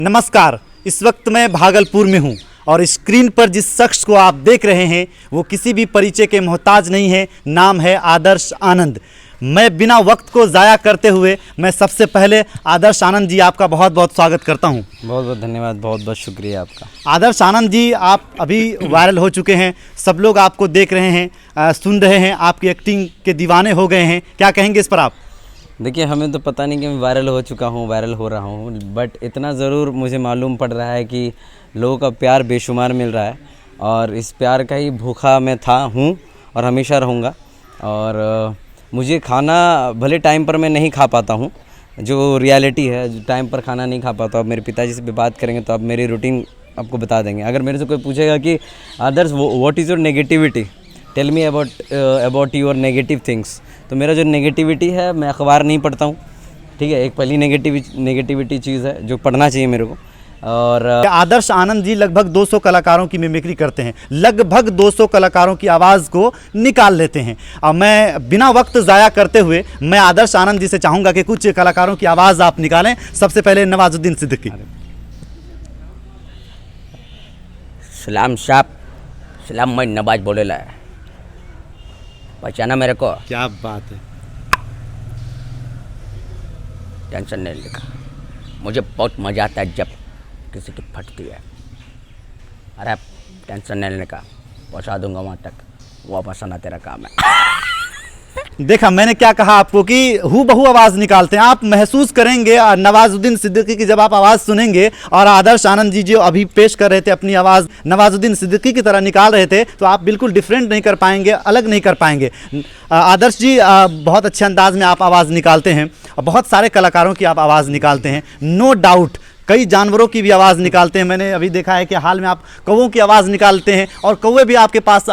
नमस्कार। इस वक्त मैं भागलपुर में हूं और स्क्रीन पर जिस शख्स को आप देख रहे हैं वो किसी भी परिचय के मोहताज नहीं है। नाम है आदर्श आनंद। मैं बिना वक्त को ज़ाया करते हुए मैं सबसे पहले आदर्श आनंद जी आपका बहुत बहुत स्वागत करता हूं। बहुत बहुत धन्यवाद, बहुत बहुत शुक्रिया आपका। आदर्श आनंद जी, आप अभी वायरल हो चुके हैं, सब लोग आपको देख रहे हैं, सुन रहे हैं, आपकी एक्टिंग के दीवाने हो गए हैं। क्या कहेंगे इस पर आप? देखिए, हमें तो पता नहीं कि मैं वायरल हो चुका हूँ, वायरल हो रहा हूँ, बट इतना ज़रूर मुझे मालूम पड़ रहा है कि लोगों का प्यार बेशुमार मिल रहा है और इस प्यार का ही भूखा मैं हूँ और हमेशा रहूँगा। और मुझे खाना भले टाइम पर मैं नहीं खा पाता हूँ, जो रियलिटी है, जो टाइम पर खाना नहीं खा पाता। अब मेरे पिताजी से भी बात करेंगे तो अब मेरी रूटीन आपको बता देंगे। अगर मेरे से कोई पूछेगा कि Adarsh what is your negativity, tell me about your negative things, तो मेरा जो नेगेटिविटी है, मैं अखबार नहीं पढ़ता हूँ। ठीक है, एक पहली नेगेटिविटी चीज़ है जो पढ़ना चाहिए मेरे को। और आदर्श आनंद जी लगभग 200 कलाकारों की मिमिक्री करते हैं, लगभग 200 कलाकारों की आवाज़ को निकाल लेते हैं। अब मैं बिना वक्त ज़ाया करते हुए मैं आदर्श आनंद जी से चाहूँगा कि कुछ कलाकारों की आवाज़ आप निकालें। सबसे पहले नवाजुद्दीन सिद्दीकी। सलाम साहब, सलाम, मैं नवाज बोलेला है, पहचाना मेरे को? क्या बात है। टेंशन नहीं लेगा, मुझे बहुत मज़ा आता है जब किसी की फटती है। अरे टेंशन नहीं लेने का, पहुँचा दूंगा वहाँ तक, वापस आना तेरा काम है। देखा मैंने क्या कहा आपको कि हूबहू आवाज़ निकालते हैं। आप महसूस करेंगे नवाजुद्दीन सिद्दीकी की जब आप आवाज़ सुनेंगे और आदर्श आनंद जी जो अभी पेश कर रहे थे अपनी आवाज़ नवाजुद्दीन सिद्दीकी की तरह निकाल रहे थे, तो आप बिल्कुल डिफरेंट नहीं कर पाएंगे, अलग नहीं कर पाएंगे। आदर्श जी, बहुत अच्छे अंदाज में आप आवाज़ निकालते हैं और बहुत सारे कलाकारों की आप आवाज़ निकालते हैं, नो डाउट। कई जानवरों की भी आवाज़ निकालते हैं। मैंने अभी देखा है कि हाल में आप कौवों की आवाज़ निकालते हैं और कौवे भी आपके पास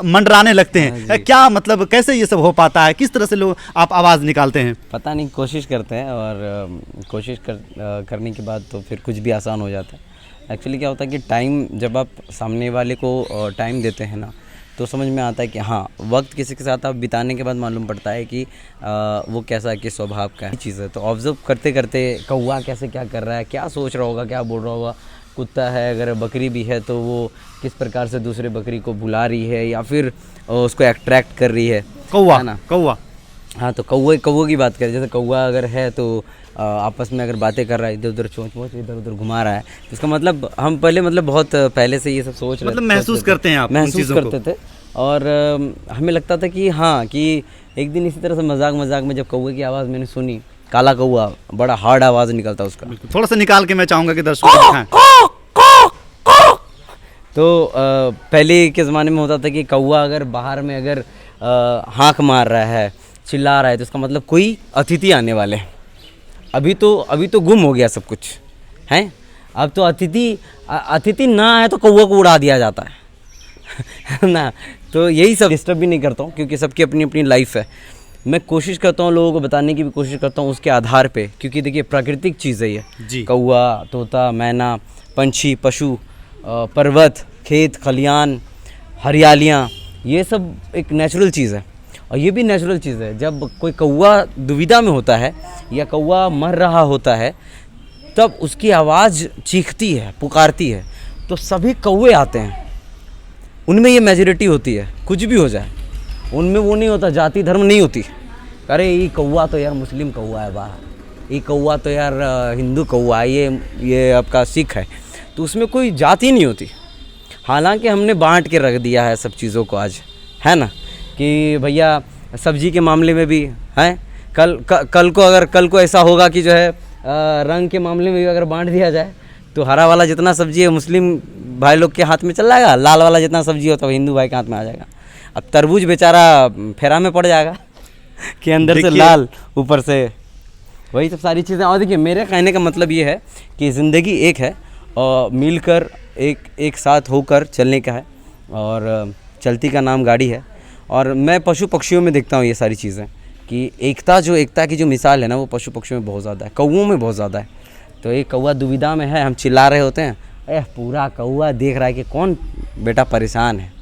मंडराने लगते हैं। क्या मतलब, कैसे ये सब हो पाता है? किस तरह से लोग आप आवाज़ निकालते हैं? पता नहीं, कोशिश करते हैं और कोशिश करने के बाद तो फिर कुछ भी आसान हो जाता है। एक्चुअली क्या होता है कि टाइम, जब आप सामने वाले को टाइम देते हैं ना, तो समझ में आता है कि हाँ, वक्त किसी के साथ आप बिताने के बाद मालूम पड़ता है कि वो कैसा, किस स्वभाव का है चीज़ है। तो ऑब्जर्व करते करते कौवा कैसे क्या कर रहा है, क्या सोच रहा होगा, क्या बोल रहा होगा, कुत्ता है, अगर बकरी भी है तो वो किस प्रकार से दूसरे बकरी को बुला रही है या फिर उसको अट्रैक्ट कर रही है। कौवा है ना? कौवा, हाँ, तो कौवे की बात करें, जैसे कौवा अगर है तो आपस में अगर बातें कर रहा है, इधर उधर चोंच इधर उधर घुमा रहा है, तो इसका मतलब हम बहुत पहले से ये सब सोच रहे, मतलब महसूस करते हैं आप, महसूस करते थे। और हमें लगता था कि हाँ, कि एक दिन इसी तरह से मजाक में जब कौवे की आवाज़ मैंने सुनी, काला कौवा, बड़ा हार्ड आवाज़ निकलता उसका। थोड़ा सा निकाल के मैं चाहूँगा कि दर्शकों को दिखाएं। तो पहले के ज़माने में होता था कि कौवा अगर बाहर में अगर हाँक मार रहा है, चिल्ला रहा है, तो इसका मतलब कोई अतिथि आने वाले हैं। अभी तो गुम हो गया सब कुछ हैं। अब तो अतिथि ना आए तो कौवा को उड़ा दिया जाता है ना। तो यही सब डिस्टर्ब भी नहीं करता हूँ, क्योंकि सबकी अपनी अपनी लाइफ है। मैं कोशिश करता हूँ, लोगों को बताने की भी कोशिश करता हूँ उसके आधार पे, क्योंकि देखिए प्राकृतिक चीज़ है ये। कौवा, तोता, मैना, पंछी, पशु, पर्वत, खेत खलियान, हरियालियाँ, ये सब एक नेचुरल चीज़ है। और ये भी नेचुरल चीज़ है, जब कोई कौवा दुविधा में होता है या कौवा मर रहा होता है, तब उसकी आवाज़ चीखती है, पुकारती है, तो सभी कौवे आते हैं। उनमें ये मेजॉरिटी होती है, कुछ भी हो जाए उनमें वो नहीं होता, जाति धर्म नहीं होती। अरे ये कौवा तो यार मुस्लिम कौवा है, वाह, ये कौवा तो यार हिंदू कौवा है, ये आपका सिख है, तो उसमें कोई जाति नहीं होती। हालांकि हमने बांट के रख दिया है सब चीज़ों को आज, है ना, कि भैया सब्जी के मामले में भी हैं, कल को ऐसा होगा कि जो है रंग के मामले में भी अगर बांट दिया जाए तो हरा वाला जितना सब्जी है मुस्लिम भाई लोग के हाथ में चल जाएगा, लाल वाला जितना सब्जी हो तो हिंदू भाई के हाथ में आ जाएगा। अब तरबूज बेचारा फेरा में पड़ जाएगा कि अंदर से लाल, ऊपर से वही सब सारी चीज़ें। और देखिए, मेरे कहने का मतलब ये है कि ज़िंदगी एक है और मिलकर एक साथ होकर चलने का है, और चलती का नाम गाड़ी है। और मैं पशु पक्षियों में देखता हूँ ये सारी चीज़ें, कि एकता की जो मिसाल है ना, वो पशु पक्षियों में बहुत ज़्यादा है, कौवों में बहुत ज़्यादा है। तो एक कौवा दुविधा में है, हम चिल्ला रहे होते हैं, पूरा कौवा देख रहा है कि कौन बेटा परेशान है।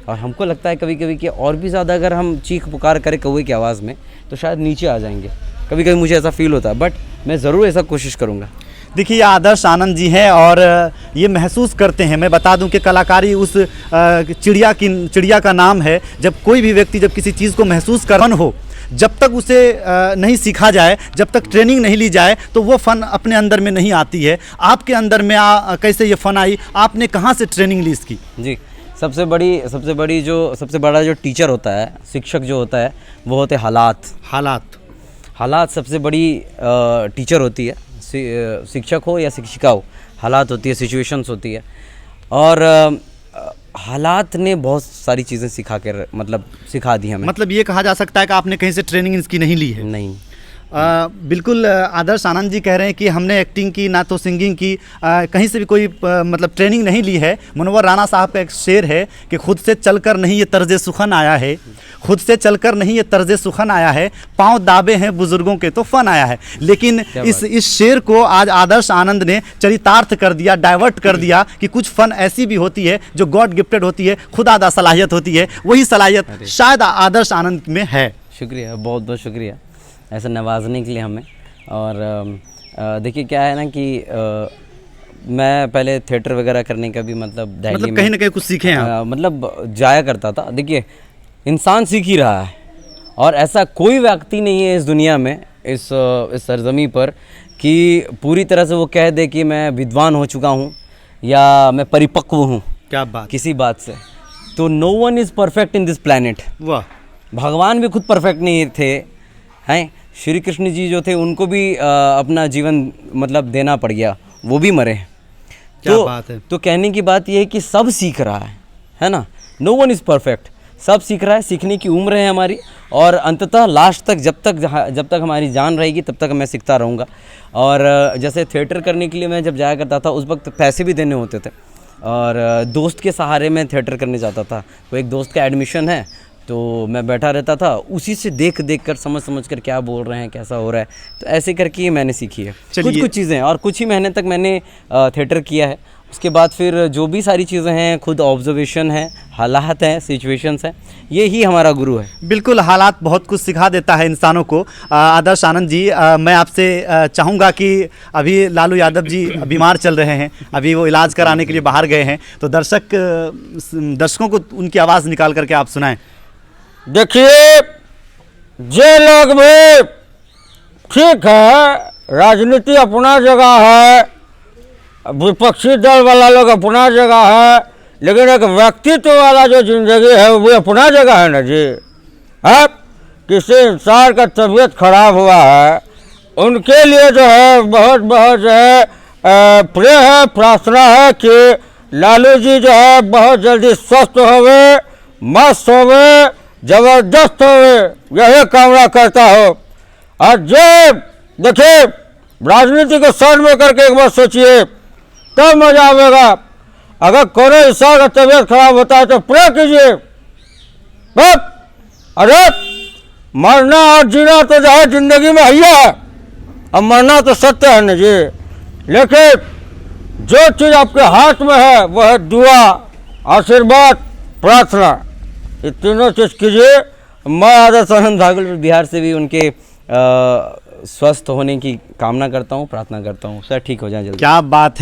और हमको लगता है कभी कभी कि और भी ज़्यादा अगर हम चीख पुकार करें कौवे की आवाज़ में तो शायद नीचे आ जाएंगे, कभी कभी मुझे ऐसा फील होता है, बट मैं ज़रूर ऐसा कोशिश करूँगा। देखिए ये आदर्श आनंद जी हैं और ये महसूस करते हैं। मैं बता दूं कि कलाकारी उस चिड़िया का नाम है। जब कोई भी व्यक्ति जब किसी चीज़ को महसूस करन हो, जब तक उसे नहीं सीखा जाए, जब तक ट्रेनिंग नहीं ली जाए, तो वो फ़न अपने अंदर में नहीं आती है। आपके अंदर में कैसे ये फ़न आई? आपने कहाँ से ट्रेनिंग ली इसकी? जी, सबसे बड़ा जो टीचर होता है, शिक्षक जो होता है, वो होते हैं हालात सबसे बड़ी टीचर होती है। शिक्षक हो या शिक्षिका हो, हालात होती है, सिचुएशंस होती है। और हालात ने बहुत सारी चीज़ें सिखा दी हमें। मतलब ये कहा जा सकता है कि आपने कहीं से ट्रेनिंग इसकी नहीं ली है? नहीं। बिल्कुल आदर्श आनंद जी कह रहे हैं कि हमने एक्टिंग की, ना तो सिंगिंग की, कहीं से भी कोई मतलब ट्रेनिंग नहीं ली है। मुनव्वर राना साहब का एक शेर है कि खुद से चलकर नहीं ये तर्ज सुखन आया है, खुद से चलकर नहीं ये तर्ज सुखन आया है, पाँव दाबे हैं बुजुर्गों के तो फन आया है। लेकिन इस शेर को आज आदर्श आनंद ने चरितार्थ कर दिया, डाइवर्ट कर दिया कि कुछ फ़न ऐसी भी होती है जो गॉड गिफ्टेड होती है, खुदादा सलाहियत होती है। वही सलाहियत शायद आदर्श आनंद में है। शुक्रिया, बहुत बहुत शुक्रिया ऐसे नवाजने के लिए हमें। और देखिए क्या है ना कि मैं पहले थिएटर वगैरह करने का भी दिल्ली में कहीं ना कहीं कुछ सीखे हैं? जाया करता था। देखिए इंसान सीख ही रहा है, और ऐसा कोई व्यक्ति नहीं है इस दुनिया में, इस सरजमी पर, कि पूरी तरह से वो कह दे कि मैं विद्वान हो चुका हूँ या मैं परिपक्व हूँ। क्या बात! किसी बात से तो no one is perfect in this planet. वाह! भगवान भी खुद परफेक्ट नहीं थे, हैं। श्री कृष्ण जी जो थे उनको भी अपना जीवन देना पड़ गया, वो भी मरे। क्या बात है! तो कहने की बात ये है कि सब सीख रहा है ना। नो वन इज़ परफेक्ट, सब सीख रहा है। सीखने की उम्र है हमारी, और अंततः लास्ट तक जब तक हमारी जान रहेगी तब तक मैं सीखता रहूँगा। और जैसे थिएटर करने के लिए मैं जब जाया करता था, उस वक्त पैसे भी देने होते थे, और दोस्त के सहारे मैं थिएटर करने जाता था। तो एक दोस्त का एडमिशन है, तो मैं बैठा रहता था, उसी से देख कर समझ कर क्या बोल रहे हैं, कैसा हो रहा है, तो ऐसे करके मैंने सीखी है कुछ चीज़ें। और कुछ ही महीने तक मैंने थिएटर किया है। उसके बाद फिर जो भी सारी चीज़ें हैं, खुद ऑब्जर्वेशन है, हालात हैं, सिचुएशंस हैं, ये ही हमारा गुरु है। बिल्कुल, हालात बहुत कुछ सिखा देता है इंसानों को। आदर्श आनंद जी, मैं आपसे चाहूँगा कि अभी लालू यादव जी बीमार चल रहे हैं, अभी वो इलाज कराने के लिए बाहर गए हैं, तो दर्शकों को उनकी आवाज़ निकाल करके आप सुनाएं। देखिए, जे लोग भी ठीक है, राजनीति अपना जगह है, विपक्षी दल वाला लोग अपना जगह है, लेकिन एक व्यक्तित्व वाला जो जिंदगी है वो अपना जगह है ना जी। है किसी इंसान का तबीयत खराब हुआ है, उनके लिए जो है बहुत जो है प्रे है, प्रार्थना है कि लालू जी जो है बहुत जल्दी स्वस्थ होवे, मस्त होवे, जबरदस्त होवे, यही कामना करता हो। और जो देखिए, राजनीति को सर में करके एक बार सोचिए, तब मजा आएगा। अगर कोई इंसान का तबीयत खराब होता है तो प्रे कीजिए। अरे मरना और जीना तो जो है जिंदगी में है, अब मरना तो सत्य है ना जी। लेकिन जो चीज़ आपके हाथ में है वो है दुआ, आशीर्वाद, प्रार्थना। ये तीनों चीज़ कीजिए। मैं आदर्श आनंद भागलपुर बिहार से भी उनके स्वस्थ होने की कामना करता हूँ, प्रार्थना करता हूँ, सर ठीक हो जाए जल्दी। क्या बात है!